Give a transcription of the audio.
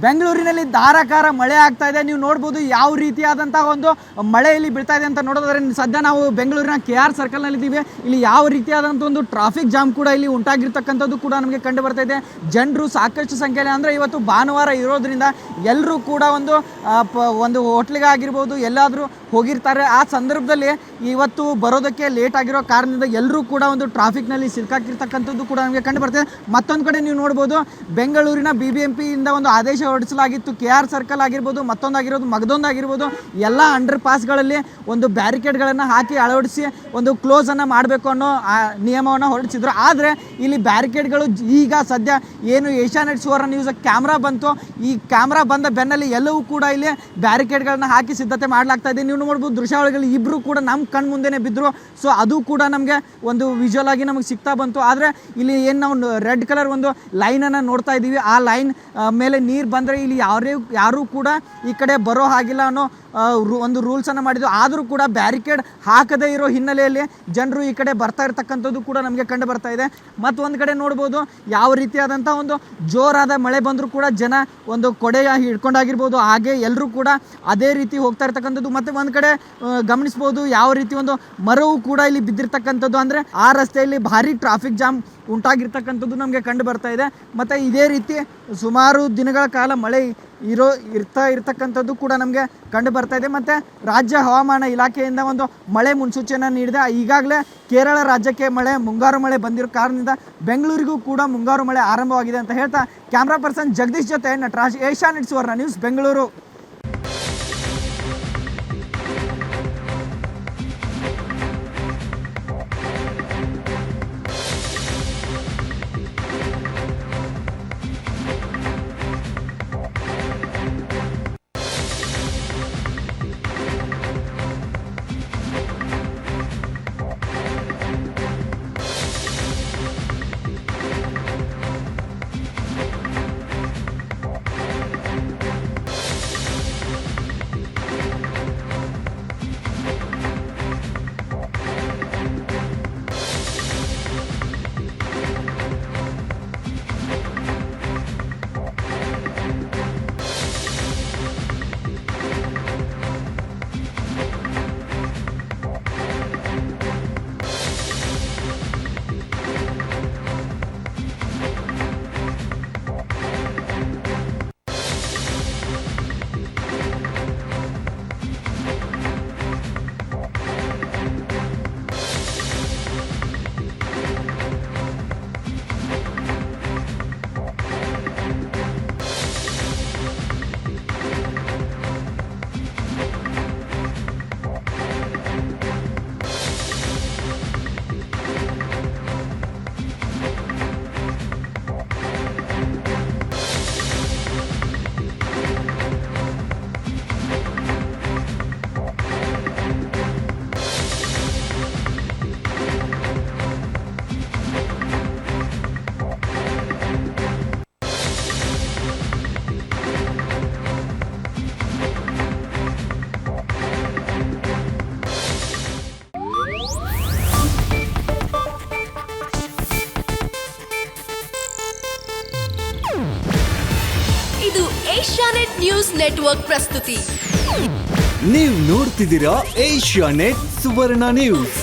ಬೆಂಗಳೂರಿನಲ್ಲಿ ಧಾರಾಕಾರ ಮಳೆ ಆಗ್ತಾ ಇದೆ. ನೀವು ನೋಡ್ಬೋದು ಯಾವ ರೀತಿಯಾದಂತಹ ಒಂದು ಮಳೆ ಇಲ್ಲಿ ಬೀಳ್ತಾ ಇದೆ ಅಂತ ನೋಡೋದಾದ್ರೆ ಸದ್ಯ ನಾವು ಬೆಂಗಳೂರಿನ KR ಸರ್ಕಲ್ನಲ್ಲಿ ಇದ್ದೀವಿ. ಇಲ್ಲಿ ಯಾವ ರೀತಿಯಾದಂಥ ಒಂದು ಟ್ರಾಫಿಕ್ ಜಾಮ್ ಕೂಡ ಇಲ್ಲಿ ಉಂಟಾಗಿರ್ತಕ್ಕಂಥದ್ದು ಕೂಡ ನಮಗೆ ಕಂಡು ಬರ್ತಾ ಇದೆ. ಜನರು ಸಾಕಷ್ಟು ಸಂಖ್ಯೆಯಲ್ಲಿ ಅಂದರೆ ಇವತ್ತು ಭಾನುವಾರ ಇರೋದ್ರಿಂದ ಎಲ್ಲರೂ ಕೂಡ ಒಂದು ಹೋಟ್ಲಿಗೆ ಆಗಿರ್ಬೋದು ಎಲ್ಲಾದರೂ ಹೋಗಿರ್ತಾರೆ. ಆ ಸಂದರ್ಭದಲ್ಲಿ ಇವತ್ತು ಬರೋದಕ್ಕೆ ಲೇಟ್ ಆಗಿರೋ ಕಾರಣದಿಂದ ಎಲ್ಲರೂ ಕೂಡ ಒಂದು ಟ್ರಾಫಿಕ್ನಲ್ಲಿ ಸಿಲುಕಾಕಿರ್ತಕ್ಕಂಥದ್ದು ಕೂಡ ನಮಗೆ ಕಂಡು ಬರ್ತಿದೆ. ಮತ್ತೊಂದು ಕಡೆ ನೀವು ನೋಡ್ಬೋದು ಬೆಂಗಳೂರಿನ BBMPಯಿಂದ ಒಂದು ಆದೇಶ ಹೊರಡಿಸಲಾಗಿತ್ತು. KR ಸರ್ಕಲ್ ಆಗಿರ್ಬೋದು, ಮತ್ತೊಂದಾಗಿರ್ಬೋದು, ಮಗದೊಂದಾಗಿರ್ಬೋದು ಎಲ್ಲ ಅಂಡರ್ ಪಾಸ್ಗಳಲ್ಲಿ ಒಂದು ಬ್ಯಾರಿಕೇಡ್ಗಳನ್ನು ಹಾಕಿ ಅಳವಡಿಸಿ ಒಂದು ಕ್ಲೋಸನ್ನು ಮಾಡಬೇಕು ಅನ್ನೋ ನಿಯಮವನ್ನು ಹೊರಡಿಸಿದ್ರು. ಆದರೆ ಇಲ್ಲಿ ಬ್ಯಾರಿಕೇಡ್ಗಳು ಈಗ ಸದ್ಯ ಏನು ಏಷ್ಯಾನೆಟ್ ಸುವರ್ಣ ನ್ಯೂಸ್ ಕ್ಯಾಮ್ರಾ ಬಂತು, ಈ ಕ್ಯಾಮ್ರಾ ಬಂದ ಬೆನ್ನಲ್ಲಿ ಎಲ್ಲವೂ ಕೂಡ ಇಲ್ಲಿ ಬ್ಯಾರಿಕೇಡ್ಗಳನ್ನ ಹಾಕಿ ಸಿದ್ಧತೆ ಮಾಡಲಾಗ್ತಾ ಇದೆ. ನೀವು ನೋಡ್ಬೋದು ದೃಶ್ಯಾವಳಿಗಳು ಇಬ್ಬರು ಕೂಡ ನಮ್ಮ ಕಣ್ಣು ಮುಂದೆನೇ ಬಿದ್ದರು. ಸೊ ಅದು ಕೂಡ ನಮಗೆ ಒಂದು ವಿಜುವಲ್ ಆಗಿ ನಮಗೆ ಸಿಗ್ತಾ ಬಂತು. ಆದರೆ ಇಲ್ಲಿ ಏನು ನಾವು ರೆಡ್ ಕಲರ್ ಒಂದು ಲೈನನ್ನು ನೋಡ್ತಾ ಇದ್ದೀವಿ, ಆ ಲೈನ್ ಮೇಲೆ ನೀರು ಬಂದರೆ ಇಲ್ಲಿ ಯಾರೂ ಕೂಡ ಈ ಕಡೆ ಬರೋ ಹಾಗಿಲ್ಲ ಅನ್ನೋ ಒಂದು ರೂಲ್ಸನ್ನು ಮಾಡಿದ್ದು. ಆದರೂ ಕೂಡ ಬ್ಯಾರಿಕೇಡ್ ಹಾಕದೇ ಇರೋ ಹಿನ್ನೆಲೆಯಲ್ಲಿ ಜನರು ಈ ಕಡೆ ಬರ್ತಾ ಇರ್ತಕ್ಕಂಥದ್ದು ಕೂಡ ನಮಗೆ ಕಂಡು ಬರ್ತಾ ಇದೆ. ಮತ್ತು ಒಂದು ಕಡೆ ನೋಡ್ಬೋದು ಯಾವ ರೀತಿಯಾದಂಥ ಒಂದು ಜೋರಾದ ಮಳೆ ಬಂದರೂ ಕೂಡ ಜನ ಒಂದು ಕೊಡೆಯ ಹಿಡ್ಕೊಂಡಾಗಿರ್ಬೋದು, ಹಾಗೆ ಎಲ್ಲರೂ ಕೂಡ ಅದೇ ರೀತಿ ಹೋಗ್ತಾ ಇರ್ತಕ್ಕಂಥದ್ದು. ಮತ್ತು ಒಂದು ಕಡೆ ಗಮನಿಸ್ಬೋದು ಯಾವ ರೀತಿ ಒಂದು ಮರವು ಕೂಡ ಇಲ್ಲಿ ಬಿದ್ದಿರ್ತಕ್ಕಂಥದ್ದು, ಅಂದರೆ ಆ ರಸ್ತೆಯಲ್ಲಿ ಭಾರಿ ಟ್ರಾಫಿಕ್ ಜಾಮ್ ಉಂಟಾಗಿರ್ತಕ್ಕಂಥದ್ದು ನಮಗೆ ಕಂಡು ಬರ್ತಾ ಇದೆ. ಮತ್ತು ಇದೇ ರೀತಿ ಸುಮಾರು ದಿನಗಳ ಕಾಲ ಮಳೆ ಇರ್ತಕ್ಕಂಥದ್ದು ಕೂಡ ನಮಗೆ ಕಂಡು ಬರ್ತಾ ಇದೆ. ಮತ್ತು ರಾಜ್ಯ ಹವಾಮಾನ ಇಲಾಖೆಯಿಂದ ಒಂದು ಮಳೆ ಮುನ್ಸೂಚನೆ ನೀಡಿದೆ. ಈಗಾಗಲೇ ಕೇರಳ ರಾಜ್ಯಕ್ಕೆ ಮುಂಗಾರು ಮಳೆ ಬಂದಿರೋ ಕಾರಣದಿಂದ ಬೆಂಗಳೂರಿಗೂ ಕೂಡ ಮುಂಗಾರು ಮಳೆ ಆರಂಭವಾಗಿದೆ ಅಂತ ಹೇಳ್ತಾ ಕ್ಯಾಮ್ರಾ ಪರ್ಸನ್ ಜಗದೀಶ್ ಜೊತೆ ನಟರಾಜ್, ಏಷ್ಯಾನೆಟ್ ಸುವರ್ಣ ನ್ಯೂಸ್, ಬೆಂಗಳೂರು. ಇದು ಏಷ್ಯಾನೆಟ್ ನ್ಯೂಸ್ ನೆಟ್ವರ್ಕ್ ಪ್ರಸ್ತುತಿ. ನೀವು ನೋಡ್ತಿದ್ದೀರಾ ಏಷ್ಯಾನೆಟ್ ಸುವರ್ಣ ನ್ಯೂಸ್.